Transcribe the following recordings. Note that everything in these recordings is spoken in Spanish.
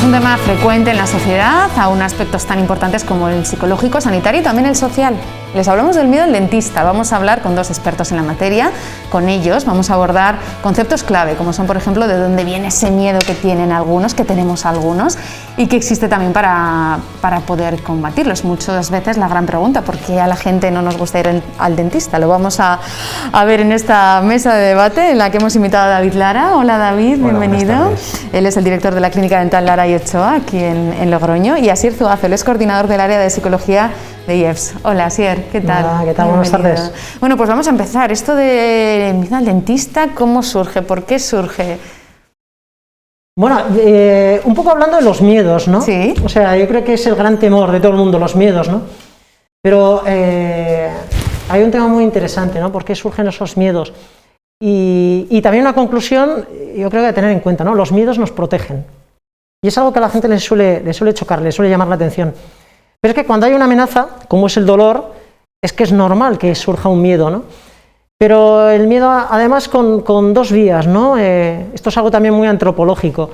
Es un tema frecuente en la sociedad, aún aspectos tan importantes como el psicológico, sanitario y también el social. Les hablamos del miedo al dentista. Vamos a hablar con dos expertos en la materia. Con ellos vamos a abordar conceptos clave, como son, por ejemplo, de dónde viene ese miedo que tienen algunos, que tenemos algunos, y que existe también para poder combatirlo. Es muchas veces la gran pregunta, ¿por qué a la gente no nos gusta ir al dentista? Lo vamos a ver en esta mesa de debate en la que hemos invitado a David Lara. Hola David, hola, bienvenido. Él es el director de la Clínica Dental Lara y Ochoa, aquí en Logroño, y Asier Zuazo, él es coordinador del área de psicología de IEFS. Hola Asier, ¿qué tal? Hola, ¿qué tal? Buenas tardes. Bueno, pues vamos a empezar. Esto de miedo al dentista, ¿cómo surge? ¿Por qué surge? Bueno, un poco hablando de los miedos, ¿no? Sí. O sea, yo creo que es el gran temor de todo el mundo, los miedos, ¿no? Pero hay un tema muy interesante, ¿no? ¿Por qué surgen esos miedos? Y también una conclusión, yo creo que hay que tener en cuenta, ¿no? Los miedos nos protegen. Y es algo que a la gente le suele chocar, le suele llamar la atención. Pero es que cuando hay una amenaza, como es el dolor, es que es normal que surja un miedo, ¿no? Pero el miedo, además, con dos vías, ¿no? Esto es algo también muy antropológico.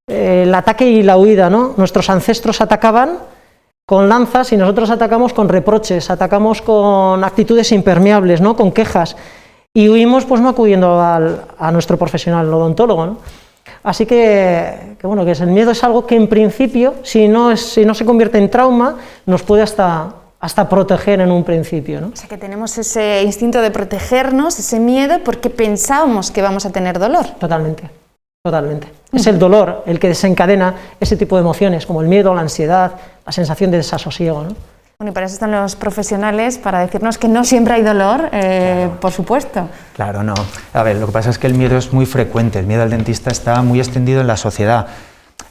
El ataque y la huida, ¿no? Nuestros ancestros atacaban con lanzas y nosotros atacamos con reproches, atacamos con actitudes impermeables, ¿no? Con quejas. Y huimos, pues, no acudiendo a nuestro profesional, el odontólogo, ¿no? Así que bueno, que el miedo es algo que en principio, si no se convierte en trauma, nos puede hasta proteger en un principio, ¿no? O sea, que tenemos ese instinto de protegernos, ese miedo, porque pensamos que vamos a tener dolor. Totalmente, totalmente. Es el dolor el que desencadena ese tipo de emociones, como el miedo, la ansiedad, la sensación de desasosiego, ¿no? Bueno, y para eso están los profesionales, para decirnos que no siempre hay dolor, claro. Por supuesto. Claro, no. A ver, lo que pasa es que el miedo es muy frecuente, el miedo al dentista está muy extendido en la sociedad.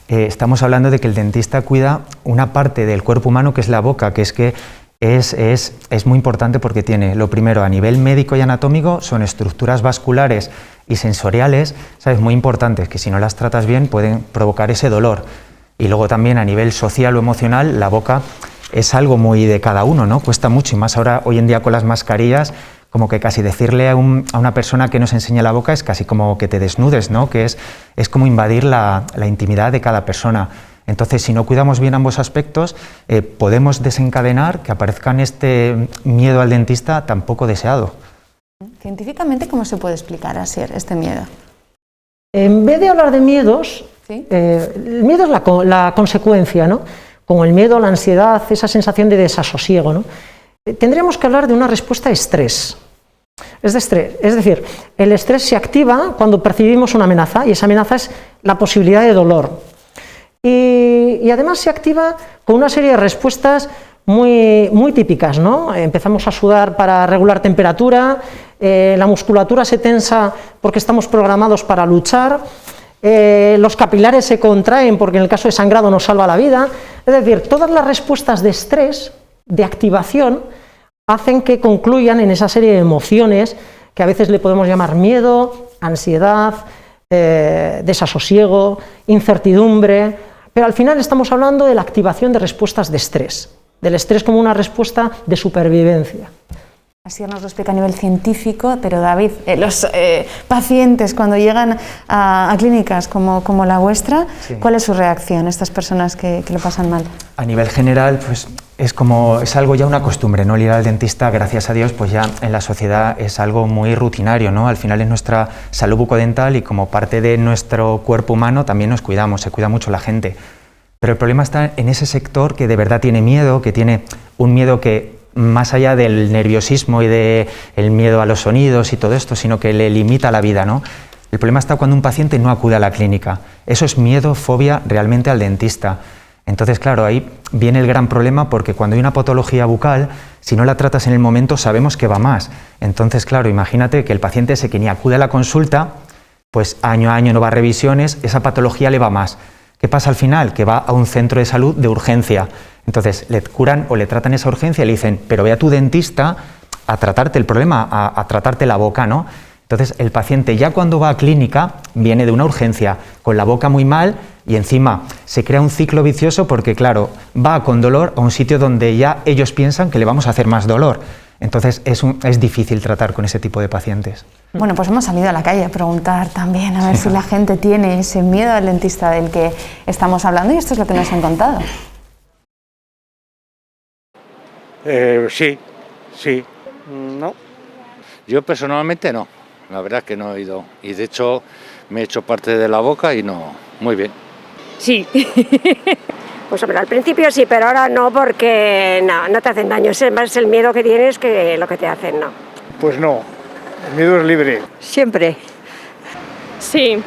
Estamos hablando de que el dentista cuida una parte del cuerpo humano que es la boca, que es muy importante porque tiene, lo primero, a nivel médico y anatómico, son estructuras vasculares y sensoriales, ¿sabes?, muy importantes, que si no las tratas bien pueden provocar ese dolor. Y luego también a nivel social o emocional, la boca es algo muy de cada uno, ¿no? Cuesta mucho, y más ahora, hoy en día con las mascarillas, como que casi decirle a una persona que nos enseña la boca es casi como que te desnudes, ¿no? Que es como invadir la intimidad de cada persona. Entonces, si no cuidamos bien ambos aspectos, podemos desencadenar que aparezcan este miedo al dentista tan poco deseado. Científicamente, ¿cómo se puede explicar, Asier, este miedo? En vez de hablar de miedos, ¿sí? El miedo es la consecuencia, ¿no? Como el miedo, la ansiedad, esa sensación de desasosiego, ¿no? Tendríamos que hablar de una respuesta a estrés. Es decir, el estrés se activa cuando percibimos una amenaza, y esa amenaza es la posibilidad de dolor. Y además se activa con una serie de respuestas muy típicas, ¿no? Empezamos a sudar para regular temperatura, la musculatura se tensa porque estamos programados para luchar, los capilares se contraen porque en el caso de sangrado nos salva la vida. Es decir, todas las respuestas de estrés, de activación, hacen que concluyan en esa serie de emociones que a veces le podemos llamar miedo, ansiedad, desasosiego, incertidumbre, pero al final estamos hablando de la activación de respuestas de estrés, del estrés como una respuesta de supervivencia. Así nos lo explica a nivel científico, pero David, los pacientes cuando llegan a clínicas como la vuestra, sí, ¿cuál es su reacción, estas personas que lo pasan mal? A nivel general, pues es algo ya una costumbre, ¿no? El ir al dentista, gracias a Dios, pues ya en la sociedad es algo muy rutinario, ¿no? Al final es nuestra salud bucodental y como parte de nuestro cuerpo humano también nos cuidamos, se cuida mucho la gente. Pero el problema está en ese sector que de verdad tiene miedo, que tiene un miedo que más allá del nerviosismo y del miedo a los sonidos y todo esto, sino que le limita la vida, ¿no? El problema está cuando un paciente no acude a la clínica. Eso es miedo, fobia realmente al dentista. Entonces, claro, ahí viene el gran problema porque cuando hay una patología bucal, si no la tratas en el momento, sabemos que va más. Entonces, claro, imagínate que el paciente ese que ni acude a la consulta, pues año a año no va a revisiones, esa patología le va más. ¿Qué pasa al final? Que va a un centro de salud de urgencia. Entonces le curan o le tratan esa urgencia y le dicen, pero ve a tu dentista a tratarte el problema, a tratarte la boca, ¿no? Entonces, el paciente ya cuando va a clínica viene de una urgencia, con la boca muy mal y encima se crea un ciclo vicioso porque, claro, va con dolor a un sitio donde ya ellos piensan que le vamos a hacer más dolor. Entonces, es difícil tratar con ese tipo de pacientes. Bueno, pues hemos salido a la calle a preguntar también, a ver si la gente tiene ese miedo al dentista del que estamos hablando, y esto es lo que nos han contado. Sí. No. Yo personalmente no, la verdad que no he ido. Y de hecho me he hecho parte de la boca y no, muy bien. Sí. Pues hombre, al principio sí, pero ahora no, porque no te hacen daño. Es más el miedo que tienes que lo que te hacen, ¿no? Pues no, el miedo es libre. Siempre. Sí.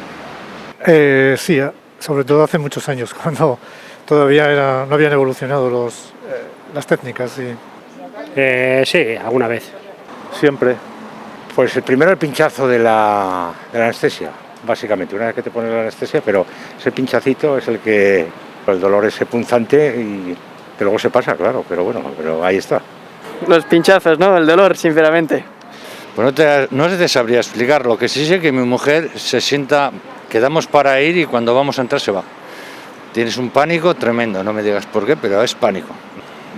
Sí, sobre todo hace muchos años, cuando todavía no habían evolucionado las técnicas. Sí. Sí, alguna vez. Siempre. Pues el primero el pinchazo de la anestesia, básicamente, una vez que te pones la anestesia, pero ese pinchacito es el que, el dolor es punzante y que luego se pasa, claro, pero bueno, pero ahí está. Los pinchazos, ¿no? El dolor, sinceramente. Pues no te sabría explicar, lo que sí sé que mi mujer se sienta, quedamos para ir y cuando vamos a entrar se va. Tienes un pánico tremendo, no me digas por qué, pero es pánico.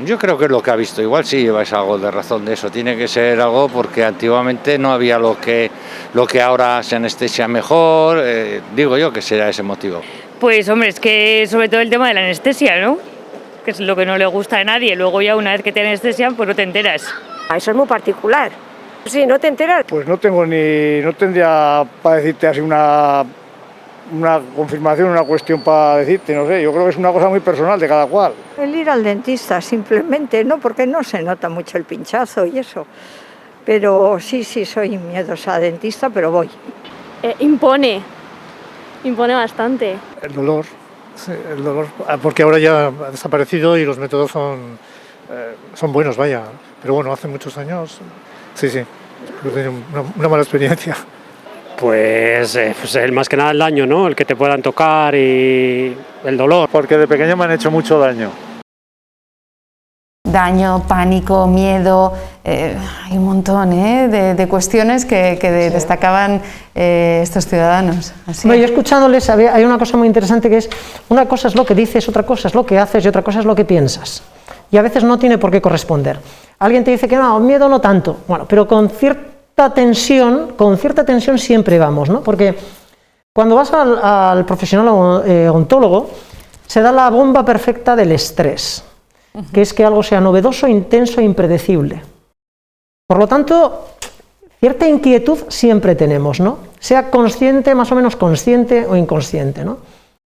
Yo creo que es lo que ha visto, igual sí lleváis algo de razón de eso, tiene que ser algo porque antiguamente no había lo que ahora se anestesia mejor, digo yo que será ese motivo. Pues hombre, es que sobre todo el tema de la anestesia, ¿no? Que es lo que no le gusta a nadie. Luego ya una vez que te anestesian, pues no te enteras. Eso es muy particular. Sí, no te enteras. Pues no tendría para decirte así una confirmación, una cuestión para decirte, no sé, yo creo que es una cosa muy personal de cada cual. El ir al dentista simplemente, no, porque no se nota mucho el pinchazo y eso. Pero sí, soy miedosa a dentista, pero voy. Impone bastante. El dolor, sí, porque ahora ya ha desaparecido y los métodos son buenos, vaya. Pero bueno, hace muchos años, sí, he tenido una mala experiencia. Pues el más que nada el daño, ¿no? El que te puedan tocar y el dolor. Porque de pequeño me han hecho mucho daño. Daño, pánico, miedo, hay un montón de cuestiones que destacaban estos ciudadanos. Así. Bueno, yo escuchándoles hay una cosa muy interesante que es, una cosa es lo que dices, otra cosa es lo que haces y otra cosa es lo que piensas. Y a veces no tiene por qué corresponder. Alguien te dice que no, miedo no tanto, bueno, pero con cierta tensión siempre vamos, ¿no? Porque cuando vas al profesional odontólogo, se da la bomba perfecta del estrés, que es que algo sea novedoso, intenso e impredecible. Por lo tanto, cierta inquietud siempre tenemos, ¿no? Sea consciente, más o menos consciente o inconsciente, ¿no?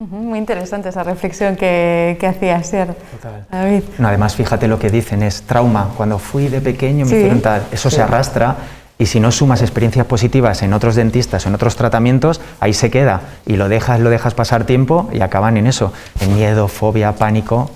Muy interesante esa reflexión que hacías, ¿cierto? Total. David. No, además, fíjate lo que dicen, es trauma. Cuando fui de pequeño me hicieron tal, eso se arrastra. Y si no sumas experiencias positivas en otros dentistas, en otros tratamientos, ahí se queda. Y lo dejas pasar tiempo y acaban en eso, en miedo, fobia, pánico.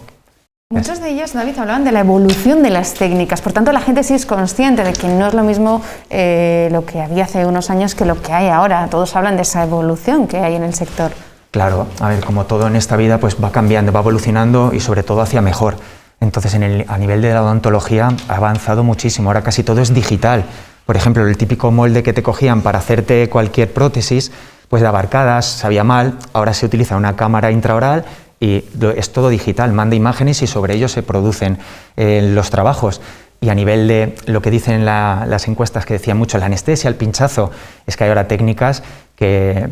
Muchos de ellos, David, hablaban de la evolución de las técnicas. Por tanto, la gente sí es consciente de que no es lo mismo lo que había hace unos años que lo que hay ahora. Todos hablan de esa evolución que hay en el sector. Claro, a ver, como todo en esta vida, pues va cambiando, va evolucionando y sobre todo hacia mejor. Entonces, a nivel de la odontología ha avanzado muchísimo. Ahora casi todo es digital. Por ejemplo, el típico molde que te cogían para hacerte cualquier prótesis, pues daba arcadas, sabía mal. Ahora se utiliza una cámara intraoral y es todo digital, manda imágenes y sobre ello se producen los trabajos. Y a nivel de lo que dicen las encuestas que decían mucho, la anestesia, el pinchazo, es que hay ahora técnicas que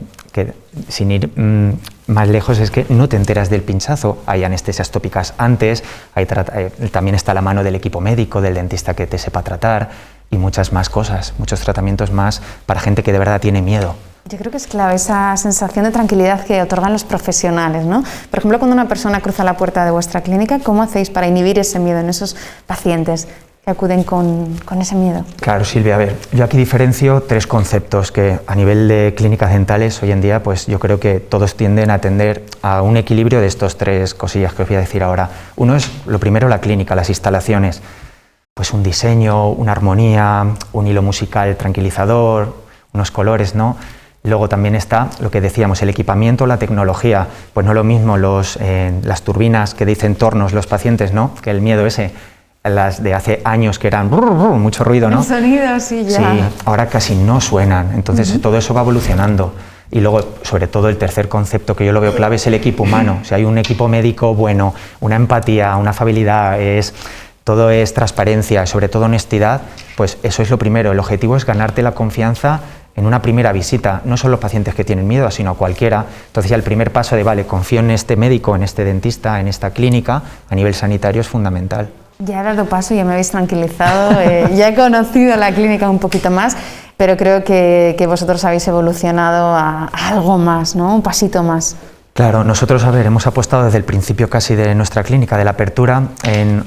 sin ir más lejos, es que no te enteras del pinchazo. Hay anestesias tópicas antes, también está la mano del equipo médico, del dentista que te sepa tratar y muchas más cosas, muchos tratamientos más para gente que de verdad tiene miedo. Yo creo que es clave esa sensación de tranquilidad que otorgan los profesionales, ¿no? Por ejemplo, cuando una persona cruza la puerta de vuestra clínica, ¿cómo hacéis para inhibir ese miedo en esos pacientes que acuden con ese miedo? Claro, Silvia, a ver, yo aquí diferencio tres conceptos que a nivel de clínicas dentales hoy en día, pues yo creo que todos tienden a tender a un equilibrio de estos tres cosillas que os voy a decir ahora. Uno es, lo primero, la clínica, las instalaciones. Pues un diseño, una armonía, un hilo musical tranquilizador, unos colores, ¿no? Luego también está lo que decíamos, el equipamiento, la tecnología. Pues no lo mismo las turbinas que dicen tornos los pacientes, ¿no? Que el miedo ese. las de hace años que eran mucho ruido, ¿no? El sonido, sí, ya. Sí, ahora casi no suenan, entonces todo eso va evolucionando. Y luego, sobre todo, el tercer concepto que yo lo veo clave es el equipo humano. Si hay un equipo médico bueno, una empatía, una afabilidad, todo es transparencia, sobre todo honestidad, pues eso es lo primero. El objetivo es ganarte la confianza en una primera visita, no solo pacientes que tienen miedo, sino cualquiera. Entonces ya el primer paso de, vale, confío en este médico, en este dentista, en esta clínica, a nivel sanitario es fundamental. Ya he dado paso, ya me habéis tranquilizado, ya he conocido la clínica un poquito más, pero creo que vosotros habéis evolucionado a algo más, ¿no? Un pasito más. Claro, nosotros, hemos apostado desde el principio casi de nuestra clínica, de la apertura, en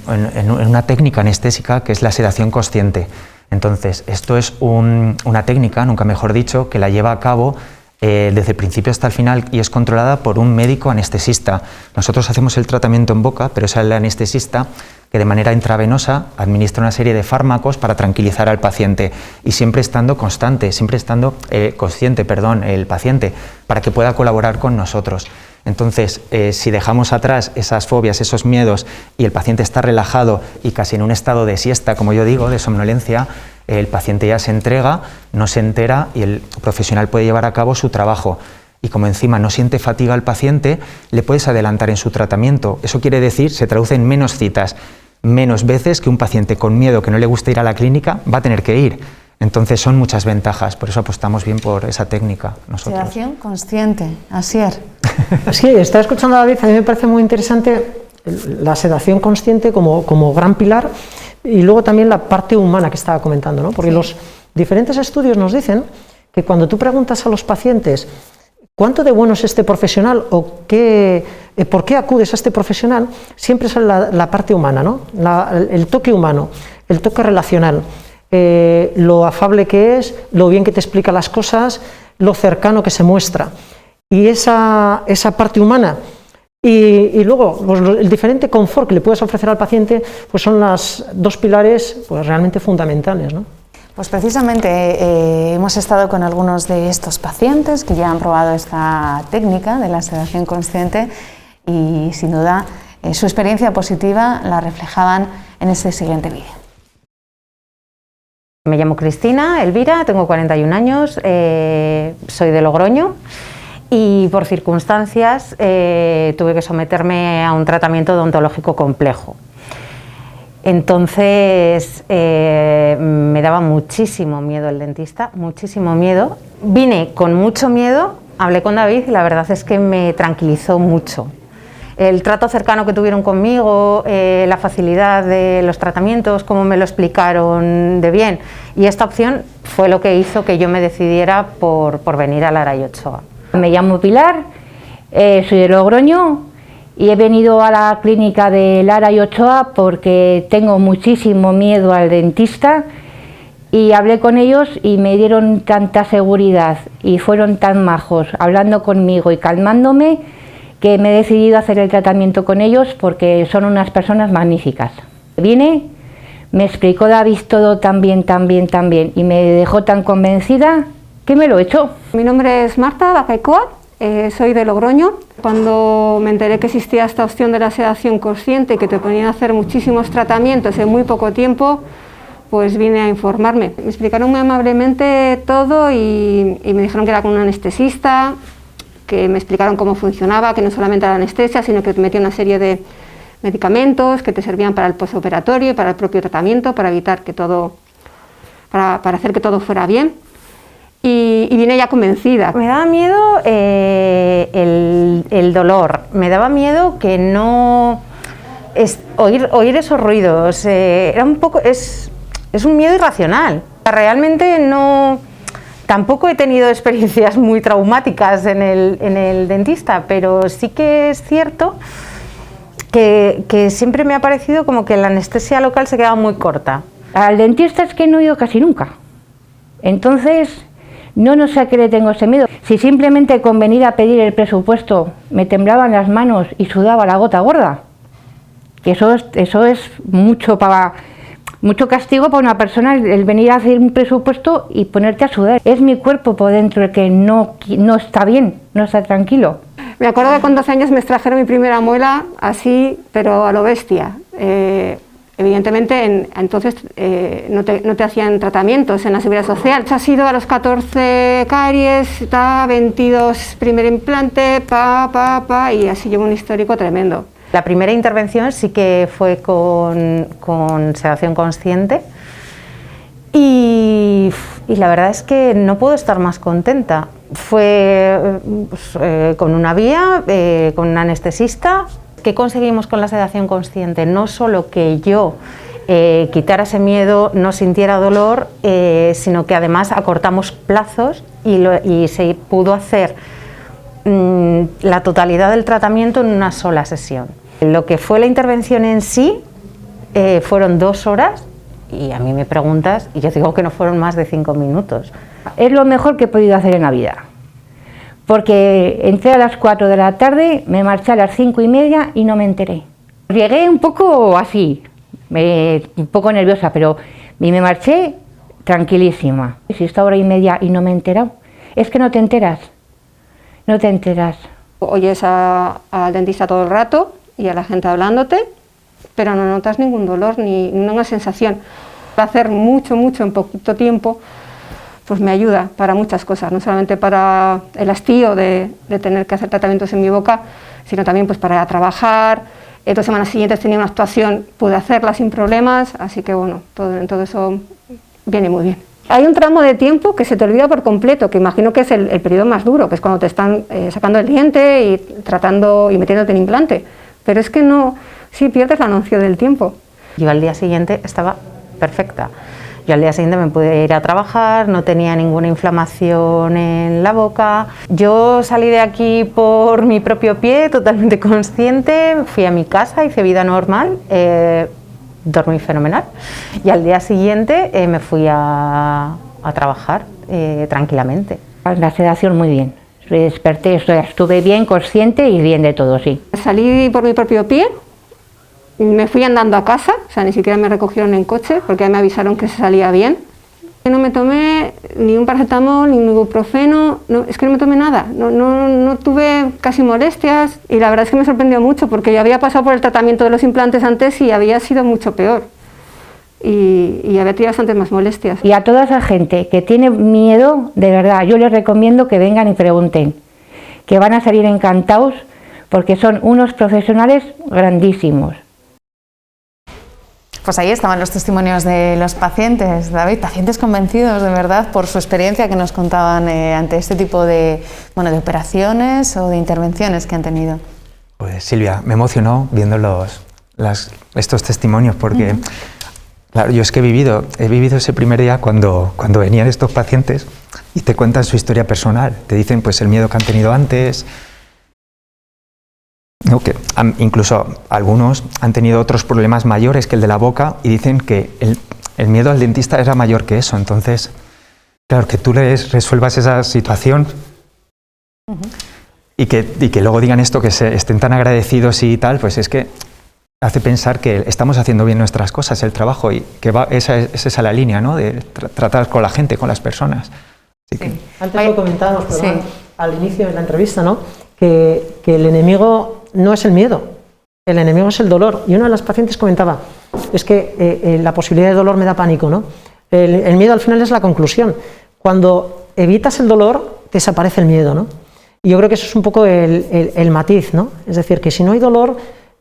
una técnica anestésica que es la sedación consciente. Entonces, esto es una técnica, nunca mejor dicho, que la lleva a cabo desde el principio hasta el final y es controlada por un médico anestesista. Nosotros hacemos el tratamiento en boca, pero es el anestesista que de manera intravenosa administra una serie de fármacos para tranquilizar al paciente y siempre estando consciente, el paciente, para que pueda colaborar con nosotros. Entonces, si dejamos atrás esas fobias, esos miedos y el paciente está relajado y casi en un estado de siesta, como yo digo, de somnolencia, el paciente ya se entrega, no se entera y el profesional puede llevar a cabo su trabajo. Y como encima no siente fatiga al paciente, le puedes adelantar en su tratamiento. Eso quiere decir, se traduce en menos citas, menos veces que un paciente con miedo que no le gusta ir a la clínica va a tener que ir. Entonces son muchas ventajas, por eso apostamos bien por esa técnica nosotros. Sedación consciente, Asier. Sí, estaba escuchando a David, a mí me parece muy interesante la sedación consciente como gran pilar y luego también la parte humana que estaba comentando, ¿no? Porque los diferentes estudios nos dicen que cuando tú preguntas a los pacientes ¿cuánto de bueno es este profesional o por qué acudes a este profesional? Siempre sale la parte humana, ¿no? El toque humano, el toque relacional, lo afable que es, lo bien que te explica las cosas, lo cercano que se muestra. Y esa parte humana y luego el diferente confort que le puedes ofrecer al paciente, pues son las dos pilares pues, realmente fundamentales, ¿no? Pues precisamente hemos estado con algunos de estos pacientes que ya han probado esta técnica de la sedación consciente y sin duda su experiencia positiva la reflejaban en este siguiente vídeo. Me llamo Cristina Elvira, tengo 41 años, soy de Logroño y por circunstancias tuve que someterme a un tratamiento odontológico complejo. Entonces me daba muchísimo miedo el dentista, muchísimo miedo. Vine con mucho miedo, hablé con David y la verdad es que me tranquilizó mucho. El trato cercano que tuvieron conmigo, la facilidad de los tratamientos, cómo me lo explicaron de bien. Y esta opción fue lo que hizo que yo me decidiera por venir a Lara y Ochoa. Me llamo Pilar, soy de Logroño. Y he venido a la clínica de Lara y Ochoa porque tengo muchísimo miedo al dentista y hablé con ellos y me dieron tanta seguridad y fueron tan majos hablando conmigo y calmándome que me he decidido a hacer el tratamiento con ellos porque son unas personas magníficas. Vine, me explicó David todo tan bien y me dejó tan convencida que me lo he hecho. Mi nombre es Marta Bacaicoa. Soy de Logroño. Cuando me enteré que existía esta opción de la sedación consciente, que te ponían a hacer muchísimos tratamientos en muy poco tiempo, pues vine a informarme. Me explicaron muy amablemente todo y me dijeron que era con un anestesista, que me explicaron cómo funcionaba, que no solamente la anestesia, sino que te metía una serie de medicamentos que te servían para el postoperatorio y para el propio tratamiento, para evitar que todo, para hacer que todo fuera bien. Y vine ya convencida. Me daba miedo el dolor, me daba miedo que no oír esos ruidos, era un poco, es un miedo irracional. Realmente no, tampoco he tenido experiencias muy traumáticas en el dentista, pero sí que es cierto que siempre me ha parecido como que la anestesia local se quedaba muy corta. Al dentista es que no he ido casi nunca, entonces no sé a qué le tengo ese miedo. Si simplemente con venir a pedir el presupuesto me temblaban las manos y sudaba la gota gorda, que eso es mucho castigo para una persona, el venir a hacer un presupuesto y ponerte a sudar. Es mi cuerpo por dentro el que no está bien, no está tranquilo. Me acuerdo que con 12 años me extrajeron mi primera muela así, pero a lo bestia. Evidentemente, entonces no te hacían tratamientos en la Seguridad Social. Ha sido a los 14 caries, 22 primer implante, y así llevo un histórico tremendo. La primera intervención sí que fue con sedación consciente y la verdad es que no puedo estar más contenta. Fue con una vía, con un anestesista. ¿Qué conseguimos con la sedación consciente? No solo que yo quitara ese miedo, no sintiera dolor, sino que además acortamos plazos y se pudo hacer la totalidad del tratamiento en una sola sesión. Lo que fue la intervención en sí fueron 2 horas y a mí me preguntas y yo digo que no fueron más de 5 minutos. Es lo mejor que he podido hacer en la vida, porque entré a las 4 de la tarde, me marché a las 5:30 y no me enteré. Llegué un poco así, un poco nerviosa, pero me marché tranquilísima. Si esta 1:30 y no me he enterado, es que no te enteras. No te enteras. Oyes al dentista todo el rato y a la gente hablándote, pero no notas ningún dolor ni ninguna sensación. Hacer mucho en poquito tiempo, pues me ayuda para muchas cosas, no solamente para el hastío de tener que hacer tratamientos en mi boca, sino también pues para trabajar. 2 semanas siguientes tenía una actuación, pude hacerla sin problemas, así que bueno, todo eso viene muy bien. Hay un tramo de tiempo que se te olvida por completo, que imagino que es el periodo más duro, que es cuando te están sacando el diente y tratando y metiéndote el implante. Pero es que no, sí pierdes la noción del tiempo. Yo al día siguiente estaba perfecta. Yo al día siguiente me pude ir a trabajar, no tenía ninguna inflamación en la boca. Yo salí de aquí por mi propio pie, totalmente consciente, fui a mi casa, hice vida normal. Dormí fenomenal y al día siguiente me fui a trabajar tranquilamente. La sedación muy bien, me desperté, estuve bien, consciente y bien de todo, sí. Salí por mi propio pie, me fui andando a casa, o sea, ni siquiera me recogieron en coche porque ya me avisaron que se salía bien. No me tomé ni un paracetamol, ni un ibuprofeno, es que no me tomé nada, no tuve casi molestias y la verdad es que me sorprendió mucho porque yo había pasado por el tratamiento de los implantes antes y había sido mucho peor y había tenido bastantes más molestias. Y a toda esa gente que tiene miedo, de verdad, yo les recomiendo que vengan y pregunten, que van a salir encantados porque son unos profesionales grandísimos. Pues ahí estaban los testimonios de los pacientes, David, pacientes convencidos de verdad por su experiencia que nos contaban ante este tipo de operaciones o de intervenciones que han tenido. Pues Silvia, me emocionó viendo estos testimonios porque, claro, yo es que he vivido ese primer día cuando venían estos pacientes y te cuentan su historia personal, te dicen pues el miedo que han tenido antes. No, que incluso algunos han tenido otros problemas mayores que el de la boca y dicen que el miedo al dentista era mayor que eso. Entonces, claro, que tú les resuelvas esa situación y que luego digan esto, que estén tan agradecidos y tal, pues es que hace pensar que estamos haciendo bien nuestras cosas, el trabajo, y que esa es la línea, ¿no? De tratar con la gente, con las personas. Así que... Antes lo comentábamos, perdón, al inicio de la entrevista, ¿no? Que el enemigo no es el miedo, el enemigo es el dolor. Y una de las pacientes comentaba, es que la posibilidad de dolor me da pánico, ¿no? El miedo al final es la conclusión. Cuando evitas el dolor, desaparece el miedo, ¿no? Y yo creo que eso es un poco el matiz, ¿no? Es decir, que si no hay dolor,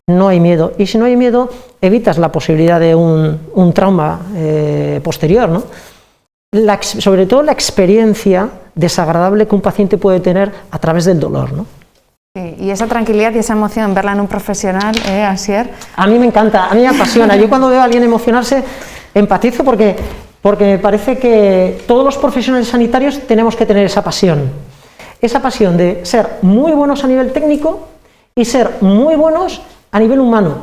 no hay miedo. Y si no hay miedo, evitas la posibilidad de un trauma posterior, ¿no? Sobre todo la experiencia desagradable que un paciente puede tener a través del dolor, ¿no? Y esa tranquilidad y esa emoción, verla en un profesional, Asier. A mí me encanta, a mí me apasiona. Yo cuando veo a alguien emocionarse, empatizo porque me parece que todos los profesionales sanitarios tenemos que tener esa pasión de ser muy buenos a nivel técnico y ser muy buenos a nivel humano.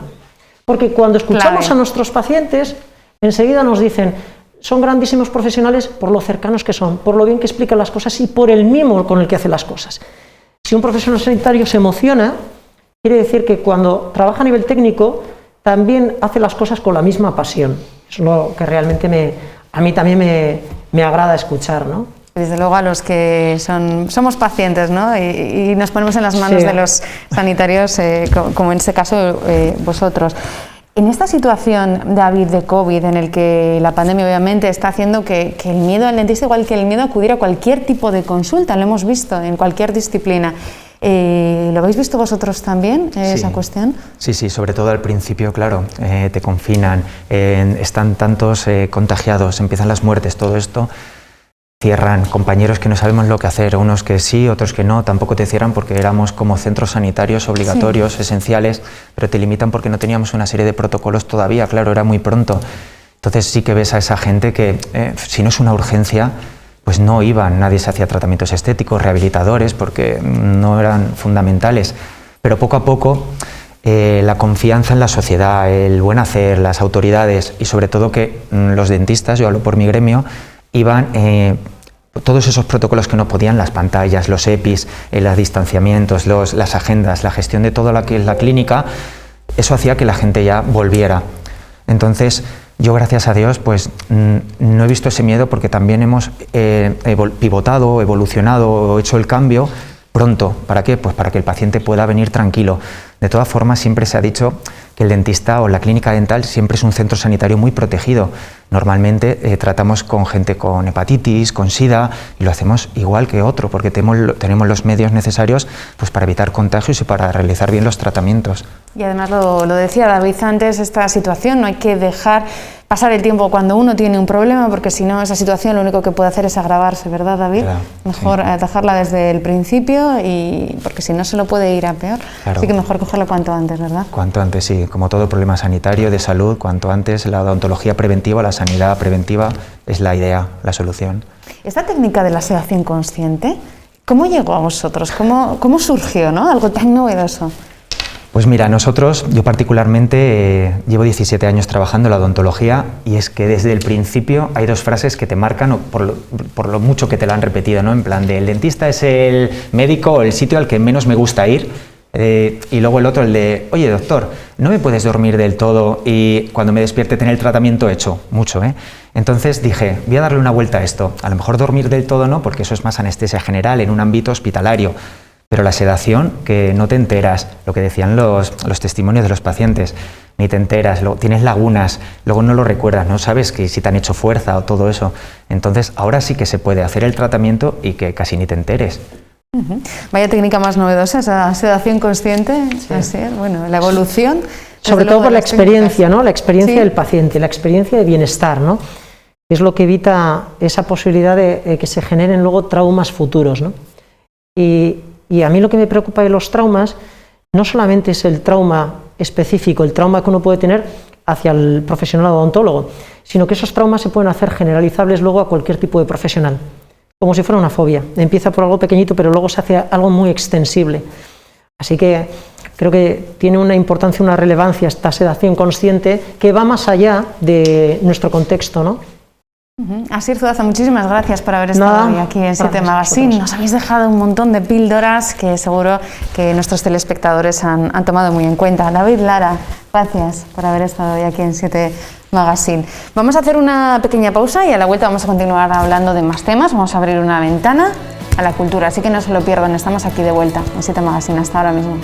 Porque cuando escuchamos a nuestros pacientes, enseguida nos dicen, son grandísimos profesionales por lo cercanos que son, por lo bien que explican las cosas y por el mimo con el que hacen las cosas. Si un profesional sanitario se emociona, quiere decir que cuando trabaja a nivel técnico también hace las cosas con la misma pasión. Eso es lo que realmente a mí también me agrada escuchar, ¿no? Desde luego a los que somos pacientes, ¿no? y nos ponemos en las manos de los sanitarios, como en este caso vosotros. En esta situación, David, de COVID, en el que la pandemia obviamente está haciendo que el miedo al dentista, igual que el miedo a acudir a cualquier tipo de consulta, lo hemos visto en cualquier disciplina. ¿Lo habéis visto vosotros también, esa cuestión? Sí, sobre todo al principio, claro, te confinan, están tantos contagiados, empiezan las muertes, todo esto. Cierran, compañeros que no sabemos lo que hacer, unos que sí, otros que no, tampoco te cierran porque éramos como centros sanitarios obligatorios, esenciales, pero te limitan porque no teníamos una serie de protocolos todavía, claro, era muy pronto. Entonces sí que ves a esa gente que si no es una urgencia, pues no iban, nadie se hacía tratamientos estéticos, rehabilitadores, porque no eran fundamentales, pero poco a poco la confianza en la sociedad, el buen hacer, las autoridades y sobre todo que los dentistas, yo hablo por mi gremio, iban todos esos protocolos que no podían, las pantallas, los EPIs, los distanciamientos, las agendas, la gestión de toda la clínica, eso hacía que la gente ya volviera. Entonces, yo gracias a Dios pues no he visto ese miedo porque también hemos pivotado, evolucionado, hecho el cambio pronto. ¿Para qué? Pues para que el paciente pueda venir tranquilo. De todas formas, siempre se ha dicho que el dentista o la clínica dental siempre es un centro sanitario muy protegido. Normalmente tratamos con gente con hepatitis, con SIDA, y lo hacemos igual que otro, porque tenemos los medios necesarios pues, para evitar contagios y para realizar bien los tratamientos. Y además lo decía David antes, esta situación no hay que dejar pasar el tiempo cuando uno tiene un problema, porque si no, esa situación lo único que puede hacer es agravarse, ¿verdad, David? Claro, mejor atajarla desde el principio, y porque si no se lo puede ir a peor. Claro. Así que mejor cogerlo cuanto antes, ¿verdad? Cuanto antes, sí. Como todo problema sanitario, de salud, cuanto antes la odontología preventiva, la sanidad preventiva es la idea, la solución. Esta técnica de la sedación consciente, ¿cómo llegó a vosotros? ¿Cómo surgió, ¿no? Algo tan novedoso. Pues mira, yo particularmente llevo 17 años trabajando en la odontología, y es que desde el principio hay dos frases que te marcan por lo mucho que te la han repetido, ¿no? En plan de el dentista es el médico o el sitio al que menos me gusta ir, y luego el otro, el de oye doctor, ¿no me puedes dormir del todo y cuando me despierte tener el tratamiento hecho? Mucho, ¿eh? Entonces dije, voy a darle una vuelta a esto, a lo mejor dormir del todo no, porque eso es más anestesia general en un ámbito hospitalario. Pero la sedación, que no te enteras, lo que decían los testimonios de los pacientes, ni te enteras, tienes lagunas, luego no lo recuerdas, no sabes que si te han hecho fuerza o todo eso. Entonces ahora sí que se puede hacer el tratamiento y que casi ni te enteres. Vaya técnica más novedosa, esa sedación consciente, sí. Así es, bueno, la evolución. Sobre todo por la experiencia, ¿no? La experiencia del paciente, la experiencia de bienestar, ¿no? Es lo que evita esa posibilidad de que se generen luego traumas futuros, ¿no? Y a mí lo que me preocupa de los traumas no solamente es el trauma específico, el trauma que uno puede tener hacia el profesional odontólogo, sino que esos traumas se pueden hacer generalizables luego a cualquier tipo de profesional, como si fuera una fobia. Empieza por algo pequeñito, pero luego se hace algo muy extensible. Así que creo que tiene una importancia, una relevancia esta sedación consciente que va más allá de nuestro contexto, ¿no? Asier Zuazo, muchísimas gracias por haber estado hoy aquí en 7 Magazine. Nos habéis dejado un montón de píldoras que seguro que nuestros telespectadores han tomado muy en cuenta. David Lara, gracias por haber estado hoy aquí en 7 Magazine. Vamos a hacer una pequeña pausa y a la vuelta vamos a continuar hablando de más temas. Vamos a abrir una ventana a la cultura, así que no se lo pierdan. Estamos aquí de vuelta en 7 Magazine. Hasta ahora mismo.